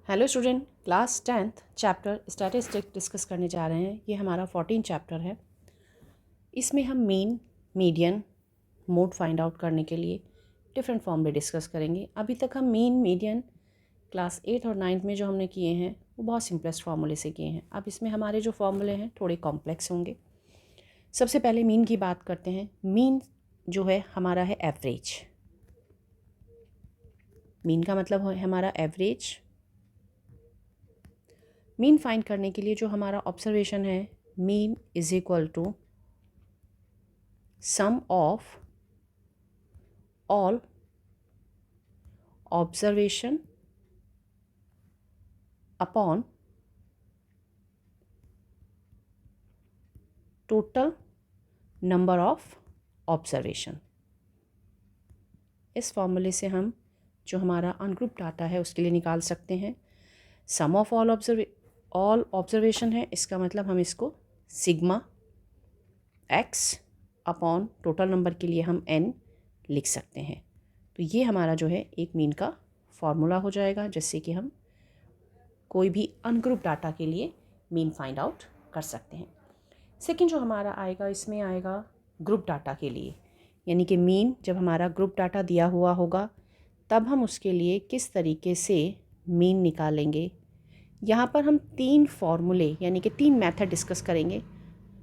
Hello student, class 10th chapter statistics discuss करने जा रहे हैं। ये हमारा 14 चैप्टर है। इसमें हम mean, median, mode find out करने के लिए डिफरेंट फॉर्म में डिस्कस करेंगे। अभी तक हम मीन, मीडियन क्लास 8 और 9 में जो हमने किए हैं वो बहुत सिंपलेस्ट फार्मूले से किए हैं। अब इसमें हमारे जो फार्मूले हैं थोड़े कॉम्प्लेक्स होंगे। सबसे पहले मीन की बात करते हैं। मीन जो है हमारा है एवरेज। मीन का मतलब है हमारा एवरेज। मीन फाइंड करने के लिए जो हमारा ऑब्जर्वेशन है, mean is equal to sum of all observation upon total number of observation. इस फॉर्मूले से हम जो हमारा अनग्रुप डाटा है उसके लिए निकाल सकते हैं। सम ऑफ ऑल ऑब्जर्वेशन है, इसका मतलब हम इसको sigma x upon total number के लिए हम n लिख सकते हैं। तो ये हमारा जो है एक मीन का फॉर्मूला हो जाएगा, जिससे कि हम कोई भी अनग्रुप डाटा के लिए मीन फाइंड आउट कर सकते हैं। सेकंड जो हमारा आएगा, इसमें आएगा ग्रुप डाटा के लिए, यानी कि मीन जब हमारा ग्रुप डाटा दिया हुआ होगा तब हम उसके लिए किस तरीके से मीन निकालेंगे। यहाँ पर हम 3 फॉर्मूले यानी कि 3 मेथड डिस्कस करेंगे।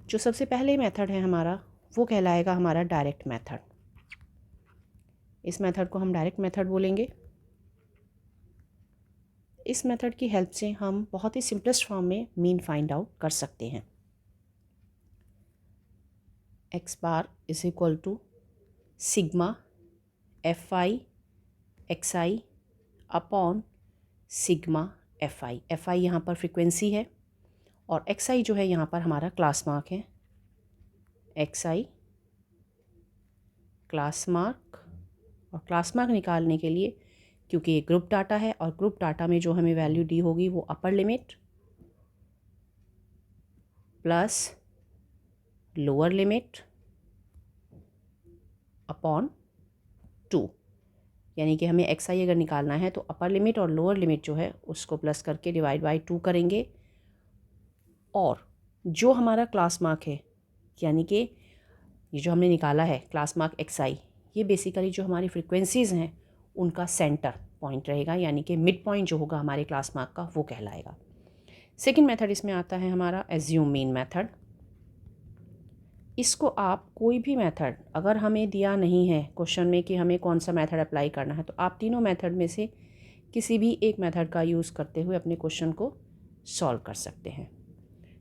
जो सबसे पहले मेथड है हमारा, वो कहलाएगा हमारा डायरेक्ट मेथड। इस मेथड को हम डायरेक्ट मेथड बोलेंगे। इस मेथड की हेल्प से हम बहुत ही सिंपलेस्ट फॉर्म में मीन फाइंड आउट कर सकते हैं। X bar is equal to sigma F i x i upon sigma F i. F i यहाँ पर फ्रिक्वेंसी है और एक्स आई जो है यहाँ पर हमारा क्लास मार्क है। एक्स आई क्लास मार्क, और क्लास मार्क निकालने के लिए, क्योंकि ये ग्रुप डाटा है और ग्रुप डाटा में जो हमें वैल्यू दी होगी वो अपर limit plus lower limit upon 2, यानी कि हमें एक्स आई अगर निकालना है तो अपर लिमिट और लोअर लिमिट जो है उसको प्लस करके डिवाइड बाई 2 करेंगे। और जो हमारा क्लास मार्क है, यानी कि ये जो हमने निकाला है क्लास मार्क एक्स आई, ये बेसिकली जो हमारी फ्रिक्वेंसीज़ हैं उनका सेंटर पॉइंट रहेगा, यानी कि मिड पॉइंट जो होगा हमारे क्लास मार्क का वो कहलाएगा। सेकंड मेथड इसमें आता है हमारा एज्यूम मीन मेथड। इसको आप कोई भी मेथड अगर हमें दिया नहीं है क्वेश्चन में कि हमें कौन सा मेथड अप्लाई करना है, तो आप तीनों मेथड में से किसी भी एक मेथड का यूज़ करते हुए अपने क्वेश्चन को सॉल्व कर सकते हैं।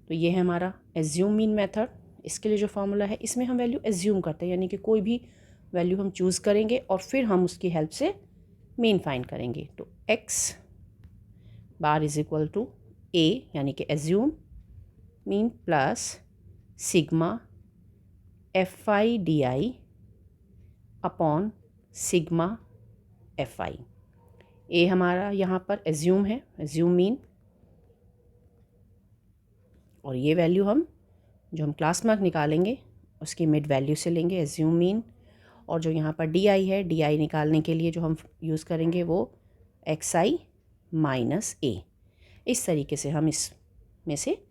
तो ये है हमारा एज्यूम मीन मेथड। इसके लिए जो फार्मूला है, इसमें हम वैल्यू एज्यूम करते हैं, यानी कि कोई भी वैल्यू हम चूज़ करेंगे और फिर हम उसकी हेल्प से मीन फाइंड करेंगे। तो X bar is equal to A, यानी कि assume mean plus sigma F I D I upon sigma F I. A हमारा यहाँ पर एज्यूम है, एज्यूम मीन, और ये वैल्यू हम जो हम क्लास मार्क निकालेंगे उसकी मिड वैल्यू से लेंगे, एज्यूम मीन। और जो यहाँ पर डी आई है, डी आई निकालने के लिए जो हम यूज़ करेंगे वो एक्स आई माइनस ए। इस तरीके से हम इसमें से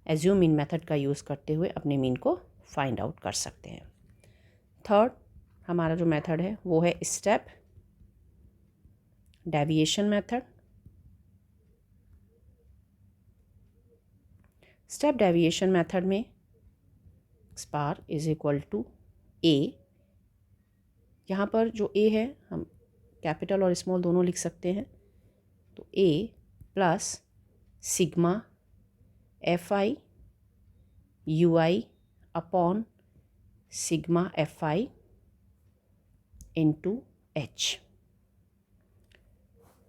एज्यूम मीन मेथड का यूज़ करते हुए अपने मीन को फाइंड आउट कर सकते हैं। थर्ड हमारा जो मेथड है वो है step deviation method. Step deviation method में X bar is equal to A, यहाँ पर जो ए है हम कैपिटल और स्मॉल दोनों लिख सकते हैं। तो A plus sigma F I U I upon sigma F I into H.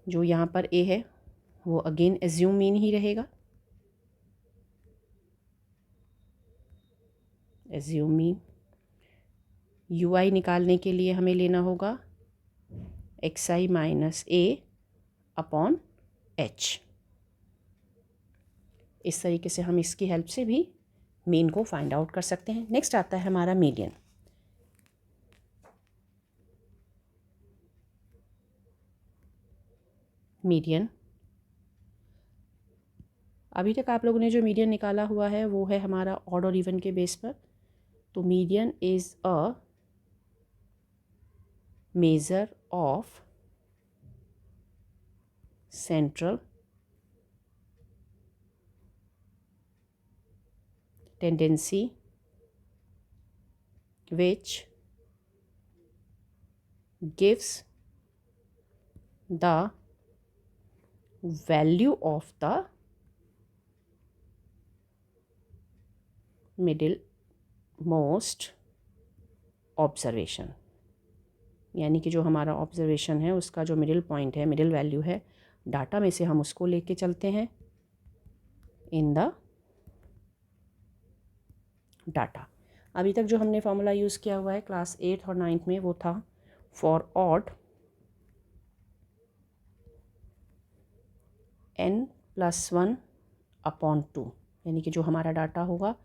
जो यहाँ पर ए है वो अगेन एज्यूम मीन ही रहेगा, एज्यूम मीन। यू आई निकालने के लिए हमें लेना होगा एक्स आई माइनस ए अपॉन एच। इस तरीके से हम इसकी हेल्प से भी मीन को फाइंड आउट कर सकते हैं। नेक्स्ट आता है हमारा मीडियन। मीडियन अभी तक आप लोगों ने जो मीडियन निकाला हुआ है वो है हमारा ऑड और इवन के बेस पर। तो median is a measure of central tendency which gives the value of the middle most observation. यानी कि जो हमारा ऑब्जर्वेशन है उसका जो मिडिल पॉइंट है, मिडिल वैल्यू है डाटा में से, हम उसको लेके चलते हैं इन द डाटा। अभी तक जो हमने फॉर्मूला यूज़ किया हुआ है क्लास 8th और 9th में वो था फॉर ऑड n+1 अपॉन 2, यानी कि जो हमारा डाटा होगा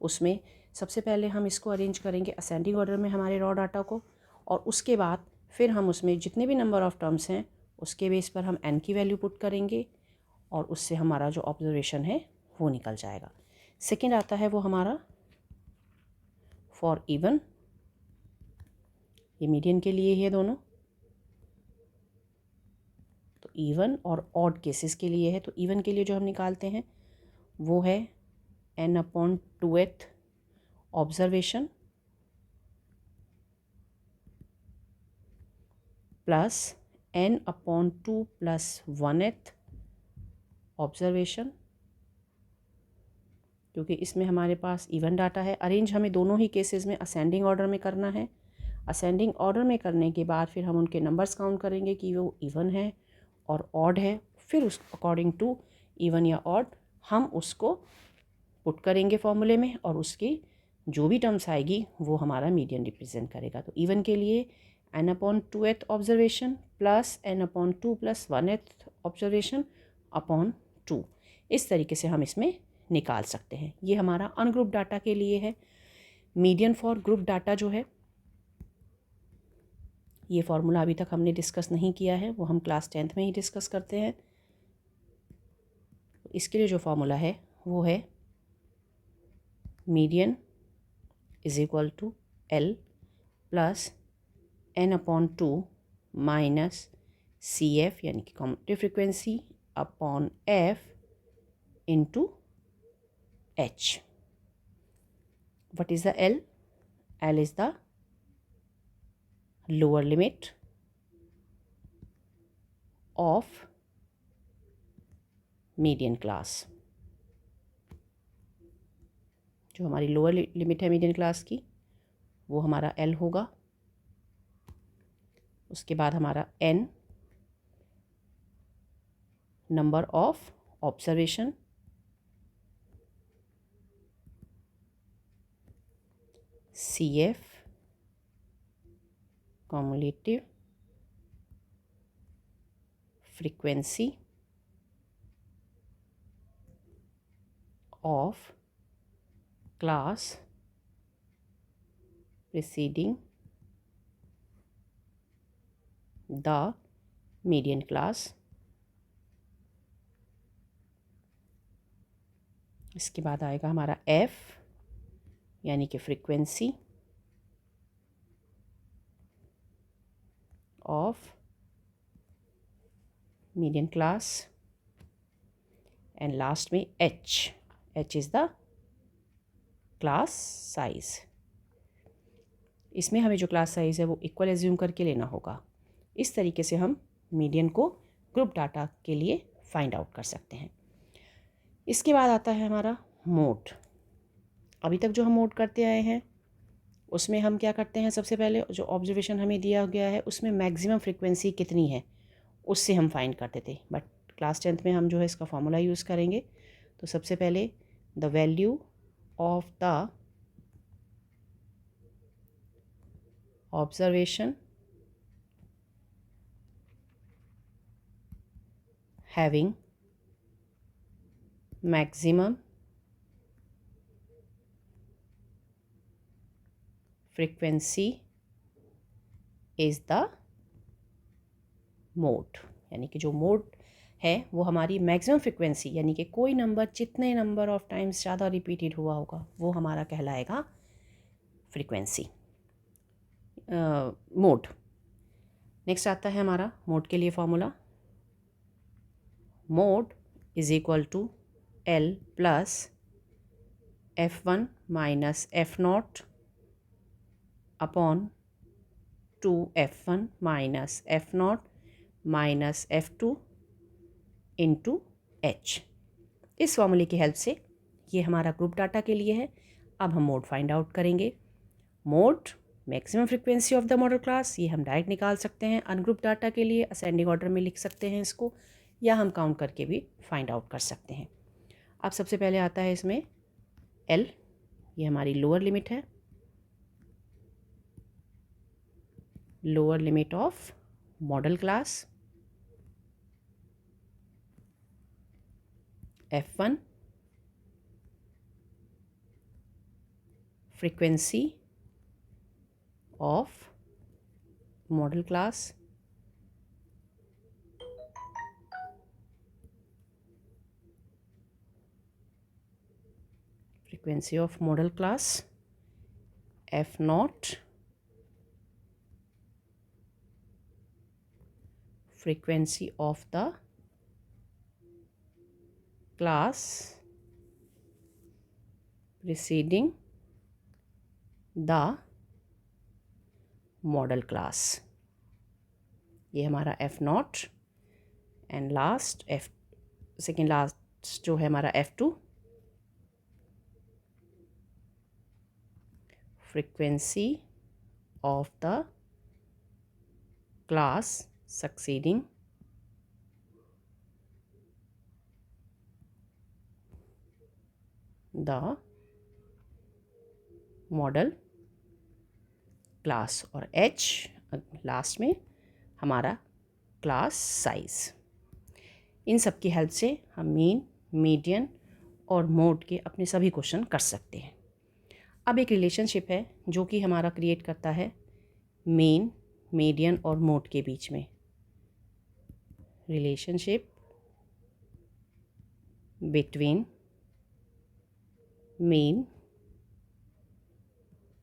उसमें सबसे पहले हम इसको अरेंज करेंगे असेंडिंग ऑर्डर में हमारे रॉ डाटा को, और उसके बाद फिर हम उसमें जितने भी नंबर ऑफ़ टर्म्स हैं उसके बेस पर हम n की वैल्यू पुट करेंगे और उससे हमारा जो ऑब्जर्वेशन है वो निकल जाएगा। सेकंड आता है वो हमारा फॉर इवन, ये मीडियन के लिए है दोनों, तो इवन और ऑड केसेस के लिए है। तो इवन के लिए जो हम निकालते हैं वो है n/2th observation plus n/2 + 1th observation, क्योंकि इसमें हमारे पास इवन डाटा है। अरेंज हमें दोनों ही केसेस में असेंडिंग ऑर्डर में करना है। असेंडिंग ऑर्डर में करने के बाद फिर हम उनके नंबर्स काउंट करेंगे कि वो इवन है और ऑड है, फिर उस अकॉर्डिंग टू इवन या ऑड हम उसको पुट करेंगे फॉर्मूले में और उसकी जो भी टर्म्स आएगी वो हमारा मीडियन रिप्रेजेंट करेगा। तो इवन के लिए n/2th observation plus n/2 + 1th observation upon 2, इस तरीके से हम इसमें निकाल सकते हैं। ये हमारा अनग्रुप डाटा के लिए है। मीडियन फॉर ग्रुप डाटा जो है ये फार्मूला अभी तक हमने डिस्कस नहीं किया है, वो हम क्लास 10th में ही डिस्कस करते हैं। इसके लिए जो फार्मूला है वो है median is equal to L plus n/2 minus CF यानी कि commutative frequency upon F into H। What is the L? L is the lower limit of median class। जो हमारी लोअर लिमिट है मीडियन क्लास की वो हमारा L होगा। उसके बाद हमारा N number of observation CF cumulative frequency of class preceding the median class। इसके बाद आएगा हमारा F यानी कि frequency of median class, and last में H is the class size. इसमें हमें जो क्लास साइज़ है वो इक्वल एज्यूम करके लेना होगा। इस तरीके से हम मीडियन को ग्रुप डाटा के लिए फाइंड आउट कर सकते हैं। इसके बाद आता है हमारा मोड। अभी तक जो हम मोड करते आए हैं उसमें हम क्या करते हैं, सबसे पहले जो ऑब्जर्वेशन हमें दिया गया है उसमें मैक्सिमम फ्रीक्वेंसी कितनी है उससे हम फाइंड करते थे, बट क्लास 10th में हम जो है इसका फॉर्मूला यूज़ करेंगे। तो सबसे पहले the value of the observation having maximum frequency is the mode, यानी कि जो मोड है वो हमारी मैक्सिमम फ्रिक्वेंसी, यानी कि कोई नंबर जितने नंबर ऑफ टाइम्स ज़्यादा रिपीटेड हुआ होगा वो हमारा कहलाएगा फ्रिक्वेंसी, मोड। नेक्स्ट आता है हमारा मोड के लिए formula, mode is equal to L plus F1 minus F0 upon 2F1 minus F0 minus F2 into H। इस फॉर्मूले की हेल्प से ये हमारा ग्रुप डाटा के लिए है। अब हम मोड फाइंड आउट करेंगे। Mode maximum frequency of the model class, ये हम डायरेक्ट निकाल सकते हैं। अनग्रुप डाटा के लिए असेंडिंग ऑर्डर में लिख सकते हैं इसको, या हम काउंट करके भी फाइंड आउट कर सकते हैं। अब सबसे पहले आता है इसमें L, ये हमारी लोअर लिमिट है, lower limit of model class. F1 frequency of model class, frequency of model class, F0 frequency of the class preceding the model class, ये हमारा F0 and last second last जो है हमारा F2 frequency of the class succeeding the model class, और H last में हमारा class size. इन सब की हेल्प से हम मीन, मीडियन और मोड के अपने सभी क्वेश्चन कर सकते हैं। अब एक रिलेशनशिप है जो कि हमारा क्रिएट करता है मीन, मीडियन और मोड के बीच में। Relationship between mean,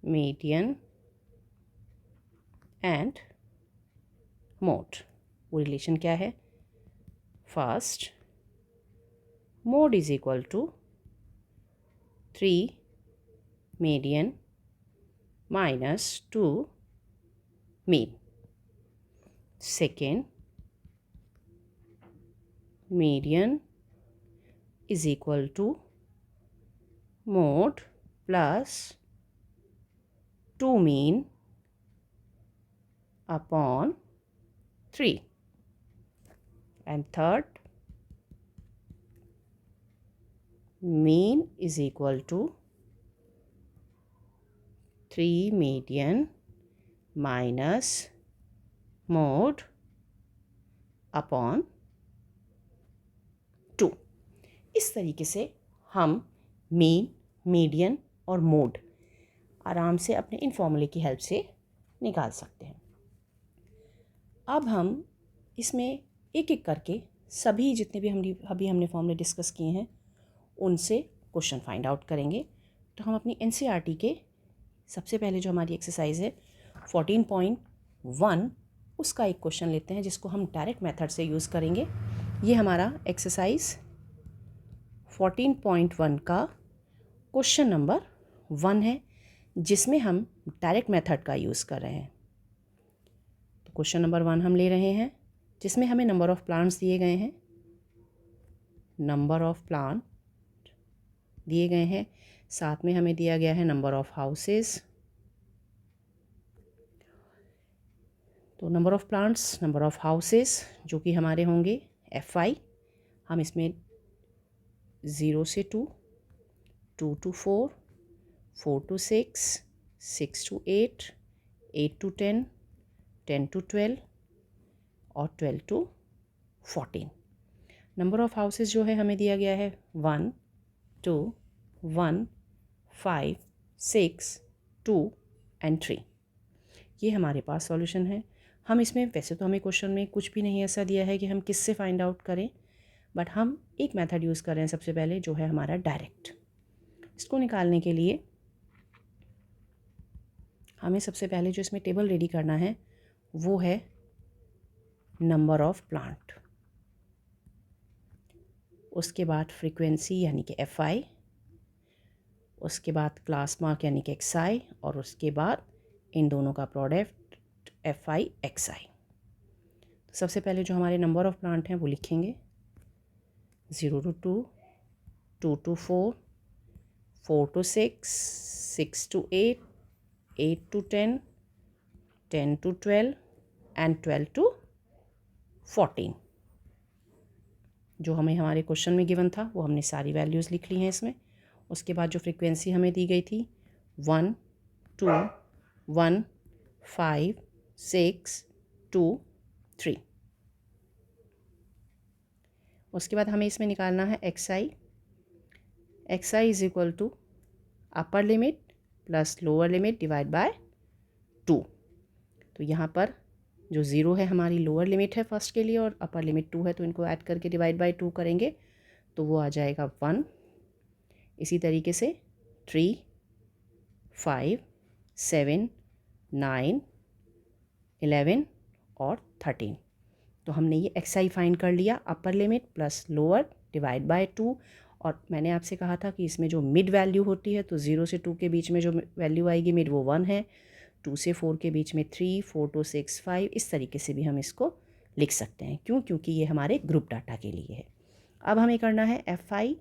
median and mode. वो रिलेशन क्या है? First, mode is equal to 3 median minus 2 mean. Second, median is equal to mode plus 2 mean upon 3, and third, mean is equal to 3 median minus mode upon 2। इस तरीके से हम mean, median और mode आराम से अपने इन फॉर्मूले की हेल्प से निकाल सकते हैं। अब हम इसमें एक एक करके सभी जितने भी हमने फॉर्मूले डिस्कस किए हैं उनसे क्वेश्चन फाइंड आउट करेंगे। तो हम अपनी NCERT के सबसे पहले जो हमारी एक्सरसाइज है 14.1 उसका एक क्वेश्चन लेते हैं जिसको हम डायरेक्ट मेथड से यूज़ करेंगे। ये हमारा एक्सरसाइज 14.1 का क्वेश्चन नंबर 1 है जिसमें हम डायरेक्ट मेथड का यूज़ कर रहे हैं। क्वेश्चन नंबर 1 हम ले रहे हैं जिसमें हमें नंबर ऑफ़ प्लांट्स दिए गए हैं, नंबर ऑफ़ प्लांट दिए गए हैं, साथ में हमें दिया गया है नंबर ऑफ़ हाउसेस। तो number of plants, number of houses जो कि हमारे होंगे FI। हम इसमें 0 से 2, 2 to 4, 4 to 6, 6 to 8, 8 to 10, 10 to 12 और 12 to 14। नंबर ऑफ़ हाउसेस जो है हमें दिया गया है 1, 2, 1, 5, 6, 2 एंड 3। ये हमारे पास सॉल्यूशन है। हम इसमें वैसे तो हमें क्वेश्चन में कुछ भी नहीं ऐसा दिया है कि हम किससे फाइंड आउट करें, बट हम एक मेथड यूज़ कर रहे हैं सबसे पहले, जो है हमारा डायरेक्ट। इसको निकालने के लिए हमें सबसे पहले जो इसमें टेबल रेडी करना है वो है नंबर ऑफ़ प्लांट, उसके बाद फ्रीक्वेंसी यानी कि FI, उसके बाद क्लास मार्क यानी कि XI, और उसके बाद इन दोनों का प्रोडक्ट FI XI। तो सबसे पहले जो हमारे नंबर ऑफ़ प्लांट हैं वो लिखेंगे 0 to 2, 2 to 4, 4 to 6, 6 to 8, 8 to 10, 10 to 12 and 12 to 14। जो हमें हमारे क्वेश्चन में गिवन था वो हमने सारी वैल्यूज़ लिख ली हैं इसमें। उसके बाद जो फ्रीक्वेंसी हमें दी गई थी 1, 2, 1, 5, 6, 2, 3। उसके बाद हमें इसमें निकालना है XI। XI is equal to upper limit plus lower limit divide by 2। तो यहाँ पर जो 0 है हमारी लोअर लिमिट है फर्स्ट के लिए, और अपर लिमिट 2 है, तो इनको ऐड करके डिवाइड बाय 2 करेंगे तो वो आ जाएगा 1। इसी तरीके से 3, 5, 7, 9, 11 और 13। तो हमने ये XI फाइंड कर लिया, अपर limit plus lower divide by 2। और मैंने आपसे कहा था कि इसमें जो मिड वैल्यू होती है, तो 0 से 2 के बीच में जो वैल्यू आएगी मिड वो 1 है, 2 से 4 के बीच में 3, 4 to 6, 5। इस तरीके से भी हम इसको लिख सकते हैं। क्यों? क्योंकि ये हमारे ग्रुप डाटा के लिए है। अब हमें करना है FI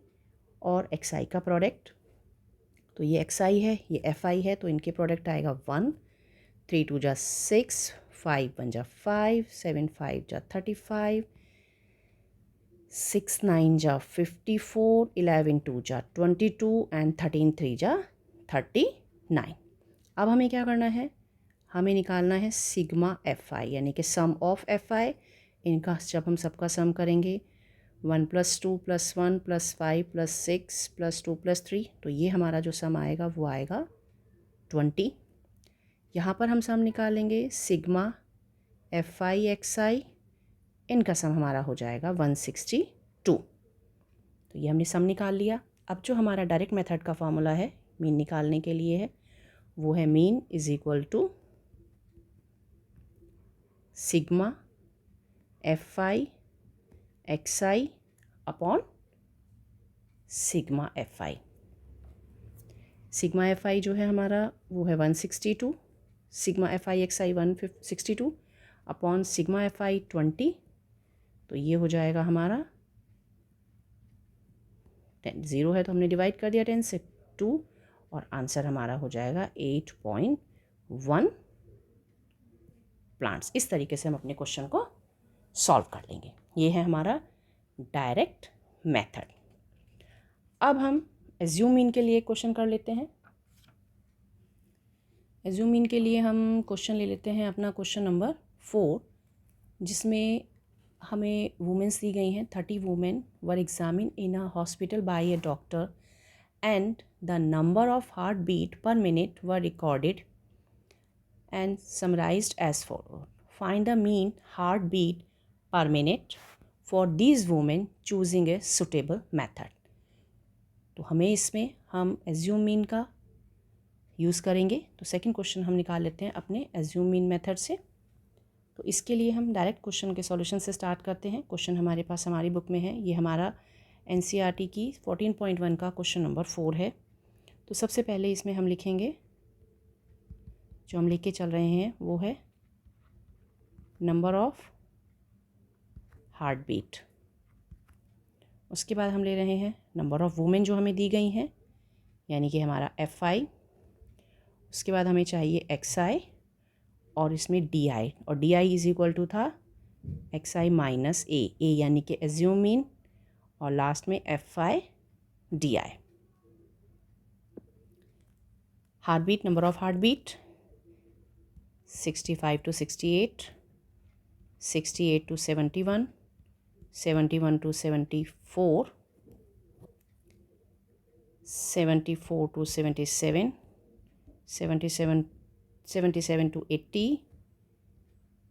और XI का प्रोडक्ट। तो ये XI है, ये FI है, तो इनके प्रोडक्ट आएगा 1, 3 2 जा 6, 5 1 जा 5, 7 5 जा 35, 6 9 जा 54, 11 2 जा 22 एंड 13 3 जा 39। अब हमें क्या करना है, हमें निकालना है सिग्मा FI यानी कि सम ऑफ FI। इनका जब हम सबका सम करेंगे 1 + 2 + 1 + 5 + 6 + 2 + 3, तो ये हमारा जो सम आएगा वो आएगा 20। यहाँ पर हम सम निकालेंगे सिग्मा FI XI, इनका सम हमारा हो जाएगा 162। तो ये हमने सम निकाल लिया। अब जो हमारा डायरेक्ट मेथड का फार्मूला है मीन निकालने के लिए है, वो है mean is equal to sigma FI XI upon sigma FI। Sigma FI जो है हमारा वो है 162, sigma FI XI 162 upon sigma FI 20। तो ये हो जाएगा हमारा 10, 0 है तो हमने डिवाइड कर दिया 10 से 2, और आंसर हमारा हो जाएगा 8.1 प्लांट्स। इस तरीके से हम अपने क्वेश्चन को सॉल्व कर लेंगे। ये है हमारा डायरेक्ट मेथड। अब हम एज्यूम मीन के लिए क्वेश्चन कर लेते हैं। एज्यूम मीन के लिए हम क्वेश्चन ले लेते हैं अपना क्वेश्चन नंबर 4, जिसमें हमें वुमेंस दी गई हैं। 30 women were examine in a hospital by a doctor and the number of heart beat per minute were recorded and summarized as followed. Find the mean heart beat per minute for these women choosing a suitable method. तो हमें इसमें हम assume mean का use करेंगे। तो second question हम निकाल लेते हैं अपने एज्यूम मीन मेथड से। तो इसके लिए हम डायरेक्ट क्वेश्चन के सॉल्यूशन से स्टार्ट करते हैं। क्वेश्चन हमारे पास हमारी बुक में है, ये हमारा NCERT की 14.1 का क्वेश्चन नंबर 4 है। तो सबसे पहले इसमें हम लिखेंगे, जो हम लिख के चल रहे हैं वो है नंबर ऑफ हार्ट बीट। उसके बाद हम ले रहे हैं नंबर ऑफ़ वुमेन जो हमें दी गई हैं, यानी कि हमारा FI। उसके बाद हमें चाहिए XI और इसमें DI, और DI इज़ इक्वल टू था XI माइनस A यानी कि एज्यूम मीन, और लास्ट में FI DI। Heart beat, number of heart beat 65 to 68, 68 to 71, 71 to 74, 74 to 77, 77 to 80,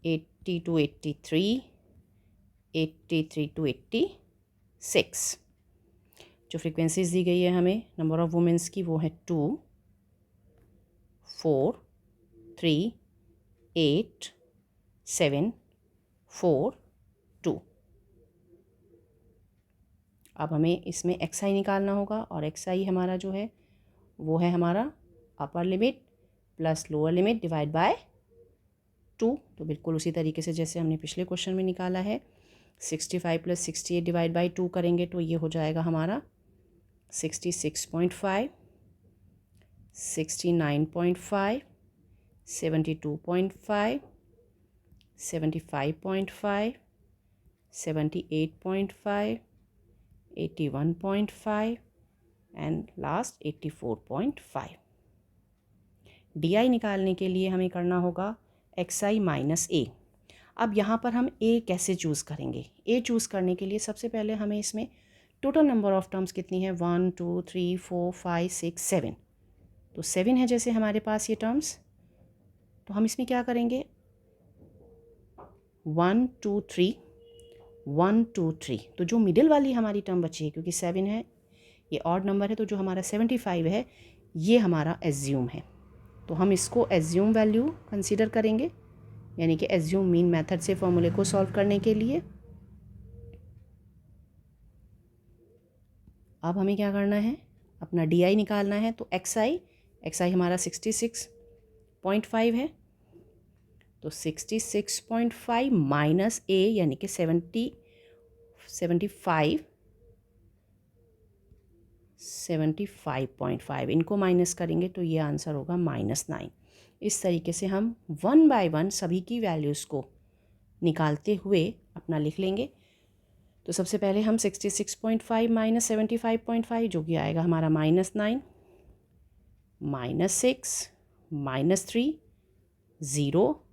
80 to 83, 83 to 86, 6। जो फ्रीक्वेंसीज दी गई है हमें नंबर ऑफ़ वुमेंस की, वो है 2, 4, 3, 8, 7, 4, 2। अब हमें इसमें XI निकालना होगा, और XI हमारा जो है वो है हमारा अपर limit plus lower limit divide by 2। तो बिल्कुल उसी तरीके से जैसे हमने पिछले क्वेश्चन में निकाला है। 65 + 68 डिवाइड बाय 2 करेंगे तो ये हो जाएगा हमारा 66.5, 69.5, 72.5, 75.5, 78.5, 81.5 एंड लास्ट 84.5। DI निकालने के लिए हमें करना होगा XI माइनस A। अब यहाँ पर हम A कैसे चूज़ करेंगे? A चूज़ करने के लिए सबसे पहले हमें इसमें टोटल नंबर ऑफ़ टर्म्स कितनी है, 1 2 3 4 5 6 7। तो 7 है जैसे हमारे पास ये टर्म्स, तो हम इसमें क्या करेंगे, 1 2 3 1 2 3। तो जो मिडिल वाली हमारी टर्म बची है, क्योंकि 7 है, ये ऑड नंबर है, तो जो हमारा 75 है ये हमारा एज्यूम है। तो हम इसको एज्यूम वैल्यू कंसीडर करेंगे, यानी कि एज्यूम मीन मेथड से फॉर्मूले को सॉल्व करने के लिए। अब हमें क्या करना है, अपना DI निकालना है। तो XI हमारा 66.5 है, तो 66.5 माइनस A यानी कि 75.5, इनको माइनस करेंगे तो ये आंसर होगा -9। इस तरीके से हम 1 बाय 1 सभी की वैल्यूज़ को निकालते हुए अपना लिख लेंगे। तो सबसे पहले हम 66.5 माइनस 75.5 जो कि आएगा हमारा -9, -6, -3, 0,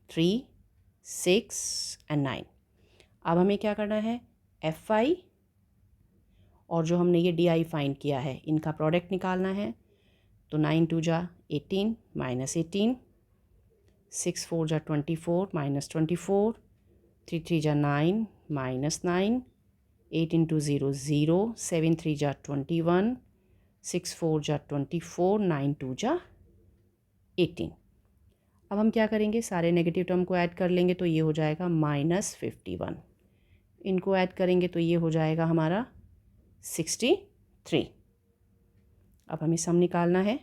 3, 6 एंड 9। अब हमें क्या करना है, FI और जो हमने ये DI फाइंड किया है इनका प्रोडक्ट निकालना है। तो 9 2 जा 18 -18, 6 4 जा 24 -24, 3 3 जा 9 -9, 8 इंटू 0 0, 7 3 जा 21, 6 4 जा 24, 9 2 जा 18। अब हम क्या करेंगे, सारे नेगेटिव टर्म को ऐड कर लेंगे तो ये हो जाएगा -51। इनको ऐड करेंगे तो ये हो जाएगा हमारा 63। अब हमें सम निकालना है।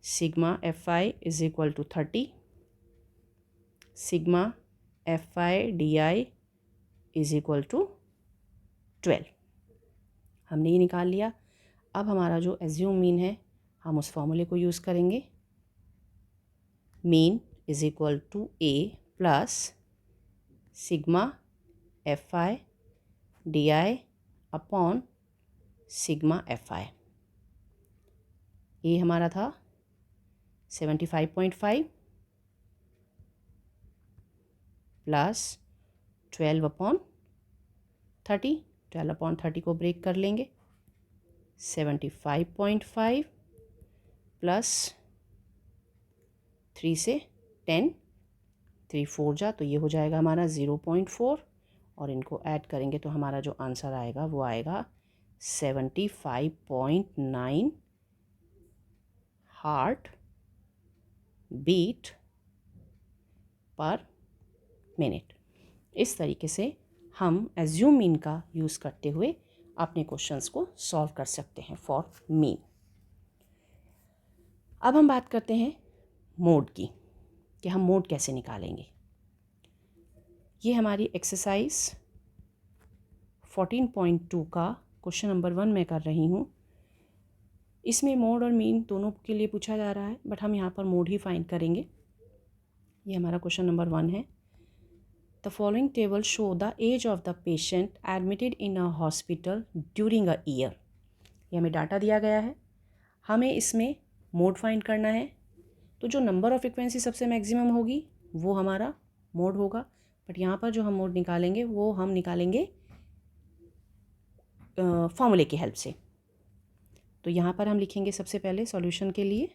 Sigma FI is equal to 30, sigma FI DI is equal to 12। हमने ये निकाल लिया। अब हमारा जो एज्यूम मीन है हम उस फॉर्मूले को यूज़ करेंगे। Mean is equal to A plus sigma FI DI upon sigma FI। ये हमारा था 75.5 प्लस 12/30, 12/30 को ब्रेक कर लेंगे। 75.5 प्लस 3 से 10, 3 4 जा तो ये हो जाएगा हमारा 0.4, और इनको ऐड करेंगे तो हमारा जो आंसर आएगा वो आएगा 75.9 हार्ट बीट पर मिनट। इस तरीके से हम एज्यूम मीन का यूज़ करते हुए अपने क्वेश्चंस को सॉल्व कर सकते हैं फॉर मीन। अब हम बात करते हैं मोड की, कि हम मोड कैसे निकालेंगे। ये हमारी एक्सरसाइज 14.2 का क्वेश्चन नंबर 1 मैं कर रही हूँ। इसमें मोड और मीन दोनों के लिए पूछा जा रहा है, बट हम यहाँ पर मोड ही फाइंड करेंगे। ये हमारा क्वेश्चन नंबर 1 है। The following table show the age of the patient admitted in a hospital during a year. ये हमें डाटा दिया गया है, हमें इसमें मोड फाइंड करना है। तो जो नंबर ऑफ फ्रिक्वेंसी सबसे मैक्सिमम होगी वो हमारा मोड होगा, बट यहाँ पर जो हम मोड निकालेंगे वो हम निकालेंगे फॉर्मूले की हेल्प से। तो यहाँ पर हम लिखेंगे सबसे पहले सॉल्यूशन के लिए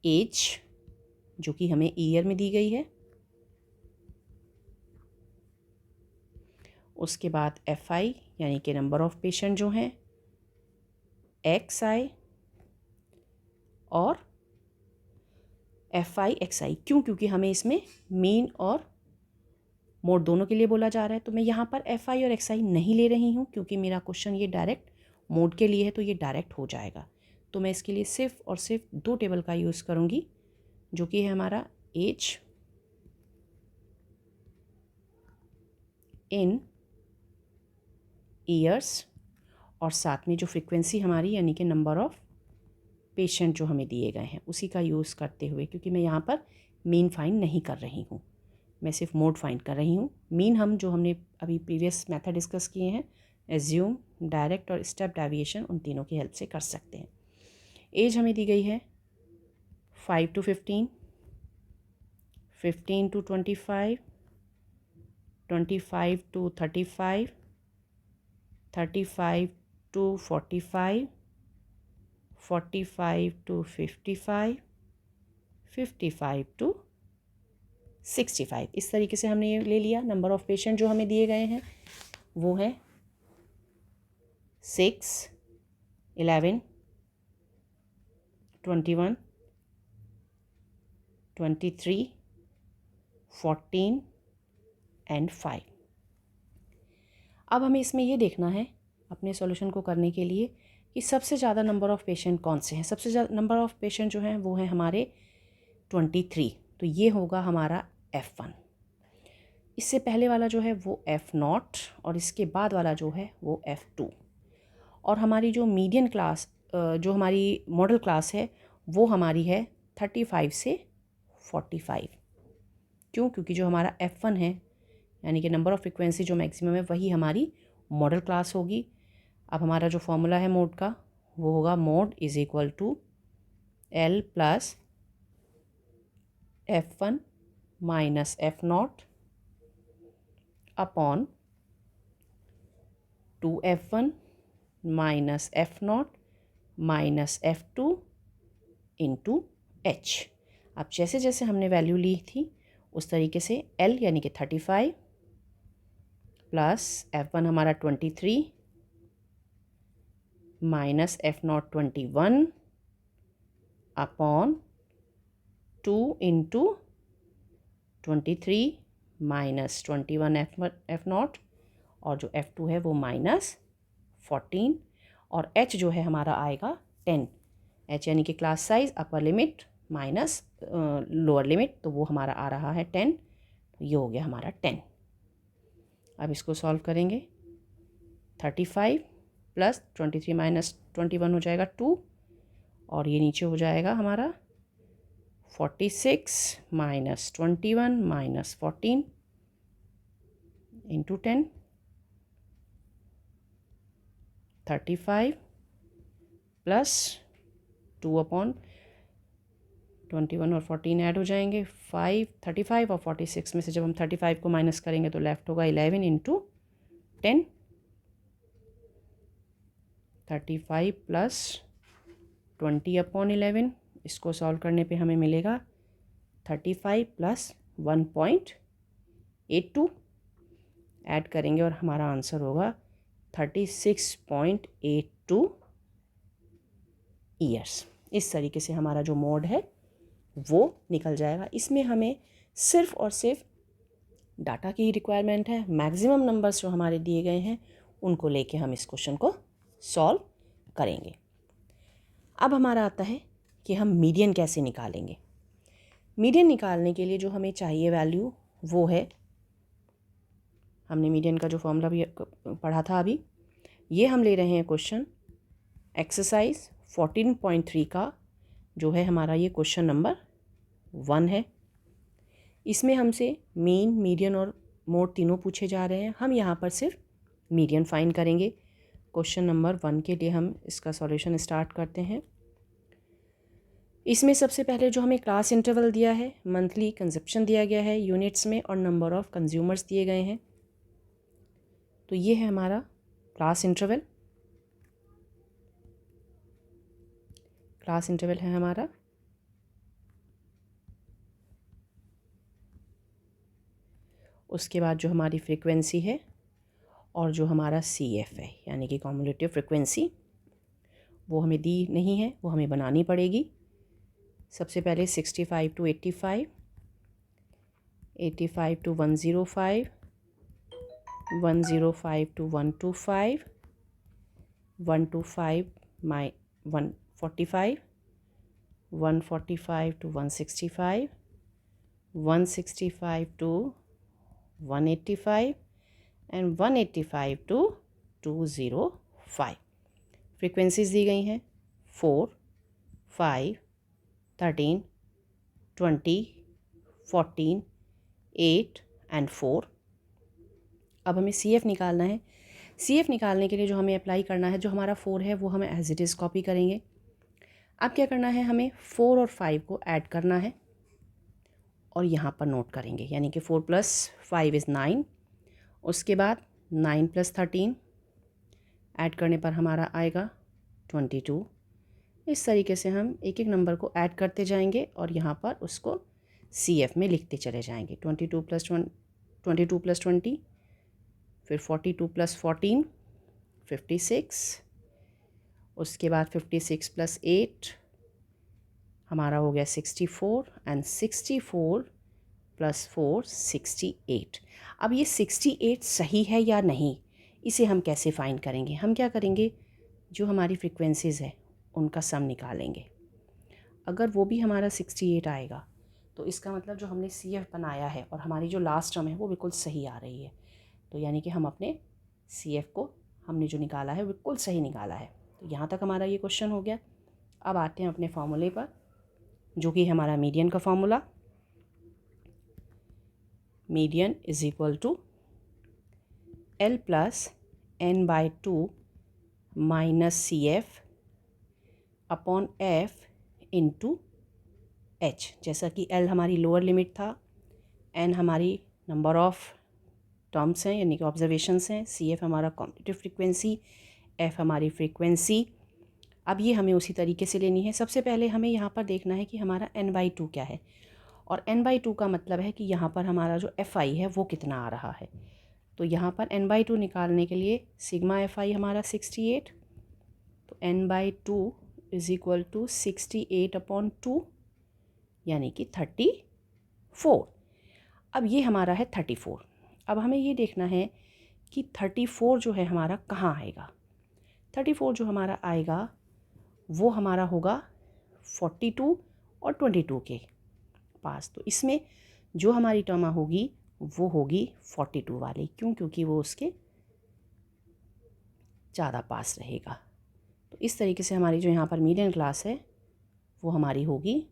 एज, जो कि हमें ईयर में दी गई है, उसके बाद FI यानी कि नंबर ऑफ़ पेशेंट जो हैं, XI और FI XI। क्यों? क्योंकि हमें इसमें मीन और मोड दोनों के लिए बोला जा रहा है। तो मैं यहाँ पर FI और XI नहीं ले रही हूँ क्योंकि मेरा क्वेश्चन ये डायरेक्ट मोड के लिए है, तो ये डायरेक्ट हो जाएगा। तो मैं इसके लिए सिर्फ और सिर्फ 2 टेबल का यूज़ करूँगी, जो कि है हमारा एज इन ईयर्स और साथ में जो फ्रीक्वेंसी हमारी यानी कि नंबर ऑफ़ पेशेंट जो हमें दिए गए हैं उसी का यूज़ करते हुए, क्योंकि मैं यहाँ पर मीन फाइंड नहीं कर रही हूँ, मैं सिर्फ मोड फाइंड कर रही हूँ। मीन हम जो हमने अभी प्रीवियस मेथड डिस्कस किए हैं, एज्यूम, डायरेक्ट और स्टेप डेविएशन, उन तीनों की हेल्प से कर सकते हैं। एज हमें दी गई है 5 to 15, 15 to 25, 25 to 35, 35 to 45, 45 to 55, 55 to 65। इस तरीके से हमने ये ले लिया। नंबर ऑफ़ पेशेंट जो हमें दिए गए हैं वो हैं 6, 11, 21, 23, 14 एंड 5। अब हमें इसमें ये देखना है अपने सॉल्यूशन को करने के लिए कि सबसे ज़्यादा नंबर ऑफ़ पेशेंट कौन से हैं। सबसे ज़्यादा नंबर ऑफ़ पेशेंट जो हैं वो हैं हमारे 23। तो ये होगा हमारा F1। इससे पहले वाला जो है वो F0 और इसके बाद वाला जो है वो F2। और हमारी जो मीडियन क्लास जो हमारी मॉडल क्लास है वो हमारी है 35 से 45। क्यों? क्योंकि जो हमारा F1 है यानी कि नंबर ऑफ़ फ्रिक्वेंसी जो मैक्सिमम है वही हमारी मॉडल क्लास होगी। अब हमारा जो फॉर्मूला है मोड का वो होगा mode is equal to L plus F1 minus F0 upon 2F1 minus F0 minus F2 into H। अब जैसे जैसे हमने वैल्यू ली थी उस तरीके से L यानी कि 35 प्लस F1 हमारा 23 minus F0 21 upon 2 into 23 minus 21 F0 और जो F2 है वो माइनस 14 और H जो है हमारा आएगा 10। H यानी कि class size upper limit minus lower limit, तो वो हमारा आ रहा है 10। तो ये हो गया हमारा 10। अब इसको सॉल्व करेंगे। 35 प्लस 23 माइनस 21 हो जाएगा 2 और ये नीचे हो जाएगा हमारा 46 minus 21 minus 14 into 10। 35 plus 2 upon 21 और 14 ऐड हो जाएंगे 5। 35 और 46 में से जब हम 35 को माइनस करेंगे तो लेफ्ट होगा 11 इंटू 10। 35 प्लस 20 अपॉन 11, इसको सॉल्व करने पे हमें मिलेगा 35 प्लस 1.82 ऐड करेंगे और हमारा आंसर होगा 36.82 ईयर्स। इस तरीके से हमारा जो मोड है वो निकल जाएगा। इसमें हमें सिर्फ और सिर्फ डाटा की रिक्वायरमेंट है। मैक्सिमम नंबर्स जो हमारे दिए गए हैं उनको लेके हम इस क्वेश्चन को सॉल्व करेंगे। अब हमारा आता है कि हम मीडियन कैसे निकालेंगे। मीडियन निकालने के लिए जो हमें चाहिए वैल्यू वो है, हमने मीडियन का जो फॉर्मूला भी पढ़ा था अभी, ये हम ले रहे हैं क्वेश्चन एक्सरसाइज 14.3 का जो है हमारा ये क्वेश्चन नंबर 1 है। इसमें हमसे मीन, मीडियन और मोड तीनों पूछे जा रहे हैं। हम यहाँ पर सिर्फ मीडियन फाइंड करेंगे। क्वेश्चन नंबर 1 के लिए हम इसका सॉल्यूशन स्टार्ट करते हैं। इसमें सबसे पहले जो हमें क्लास इंटरवल दिया है, मंथली कंजप्शन दिया गया है यूनिट्स में और नंबर ऑफ़ कंज्यूमर्स दिए गए हैं। तो ये है हमारा क्लास इंटरवल। क्लास इंटरवल है हमारा उसके बाद जो हमारी फ्रीक्वेंसी है और जो हमारा CF है यानी कि कॉम्युलेटिव फ्रिक्वेंसी, वो हमें दी नहीं है, वो हमें बनानी पड़ेगी। सबसे पहले 65 to 85, 85 to 105, 105 to 125, 125 my 145, 145 to 165, 165 to 185 and 185 to 205। Frequencies दी गई हैं 4, 5, 13, 20, 14, 8 and 4। अब हमें CF निकालना है। CF निकालने के लिए जो हमें अप्लाई करना है, जो हमारा 4 है वो हमें एज इट इज़ कॉपी करेंगे। अब क्या करना है, हमें 4 और 5 को ऐड करना है और यहाँ पर नोट करेंगे, यानी कि 4 + 5 = 9। उसके बाद 9 + 13 ऐड करने पर हमारा आएगा 22। इस तरीके से हम एक एक नंबर को ऐड करते जाएंगे और यहाँ पर उसको CF में लिखते चले जाएंगे। 22 + 20, फिर 42 + 14, 56। उसके बाद 56 + 8 हमारा हो गया 64 एंड 64 + 4 68। अब ये 68 सही है या नहीं, इसे हम कैसे फाइंड करेंगे? हम क्या करेंगे, जो हमारी फ्रीक्वेंसीज़ है उनका सम निकालेंगे। अगर वो भी हमारा 68 आएगा तो इसका मतलब जो हमने CF बनाया है और हमारी जो लास्ट टर्म है वो बिल्कुल सही आ रही है, तो यानी कि हम अपने CF को हमने जो निकाला है बिल्कुल सही निकाला है। तो यहाँ तक हमारा ये क्वेश्चन हो गया। अब आते हैं अपने फॉर्मूले पर, जो कि हमारा मीडियन का formula. Median is equal to L + n/2 - CF upon F into H। जैसा कि L हमारी लोअर लिमिट था, N हमारी नंबर ऑफ टर्म्स हैं यानी कि ऑब्जर्वेशंस हैं, CF हमारा कॉम्युलेटिव फ्रीक्वेंसी, F हमारी फ्रीक्वेंसी। अब ये हमें उसी तरीके से लेनी है। सबसे पहले हमें यहाँ पर देखना है कि हमारा n/2 क्या है, और n/2 का मतलब है कि यहाँ पर हमारा जो FI है वो कितना आ रहा है। तो यहाँ पर n/2 निकालने के लिए सिग्मा FI हमारा 68, तो n/2 इज़ इक्वल टू 68/2 यानी कि 34। अब ये हमारा है 34। अब हमें ये देखना है कि 34 जो है हमारा कहाँ आएगा। 34 जो हमारा आएगा वो हमारा होगा 42 और 22 के पास। तो इसमें जो हमारी टर्म होगी वो होगी 42 वाली। क्यों? क्योंकि वो उसके ज़्यादा पास रहेगा। तो इस तरीके से हमारी जो यहाँ पर मीडियन क्लास है वो हमारी होगी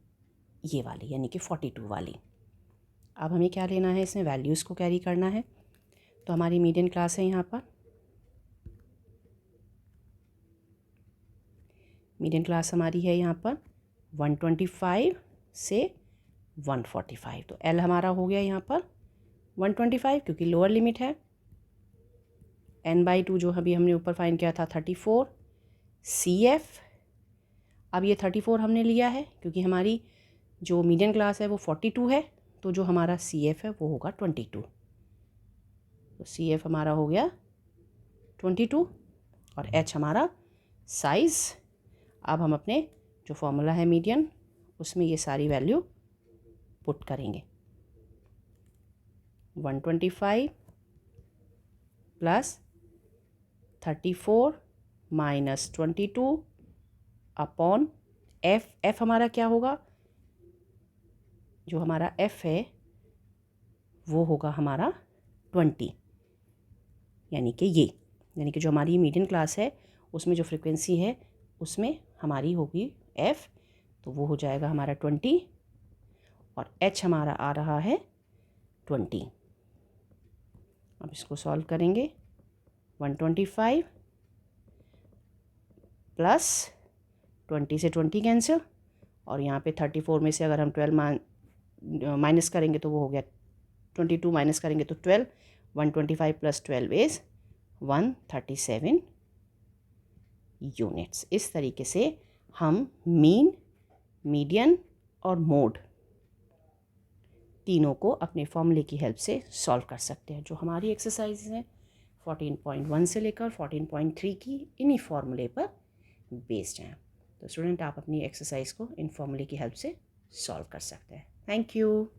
ये वाली, यानी कि 42 वाली। अब हमें क्या लेना है, इसमें वैल्यूज़ को कैरी करना है। तो हमारी मीडियन क्लास है यहाँ पर, मीडियन क्लास हमारी है यहाँ पर 125 से 145। तो L हमारा हो गया यहाँ पर 125 क्योंकि लोअर लिमिट है। n/2 जो अभी हमने ऊपर फाइंड किया था 34। CF, अब ये 34 हमने लिया है क्योंकि हमारी जो मीडियन क्लास है वो 42 है, तो जो हमारा CF है वो होगा 22। तो CF हमारा हो गया 22 और H हमारा साइज़। अब हम अपने जो फॉर्मूला है मीडियन उसमें ये सारी वैल्यू पुट करेंगे। 125 + 34 - 22 अपॉन F हमारा क्या होगा, जो हमारा F है वो होगा हमारा 20, यानी कि ये, यानी कि जो हमारी मीडियन क्लास है उसमें जो फ्रीक्वेंसी है उसमें हमारी होगी F, तो वो हो जाएगा हमारा 20 और H हमारा आ रहा है 20। अब इसको सॉल्व करेंगे। 125 प्लस 20 से 20 कैंसिल, और यहाँ पे 34 में से अगर हम 12 माइनस करेंगे तो वो हो गया 22, माइनस करेंगे तो 12। 125 + 12 इज़ 137 यूनिट्स। इस तरीके से हम मीन, मीडियन और मोड तीनों को अपने फॉर्मूले की हेल्प से सॉल्व कर सकते हैं। जो हमारी एक्सरसाइज हैं 14.1 से लेकर 14.3 की इन्हीं फॉर्मूले पर बेस्ड हैं। तो स्टूडेंट आप अपनी एक्सरसाइज को इन फॉर्मूले की हेल्प से सॉल्व कर सकते हैं। Thank you.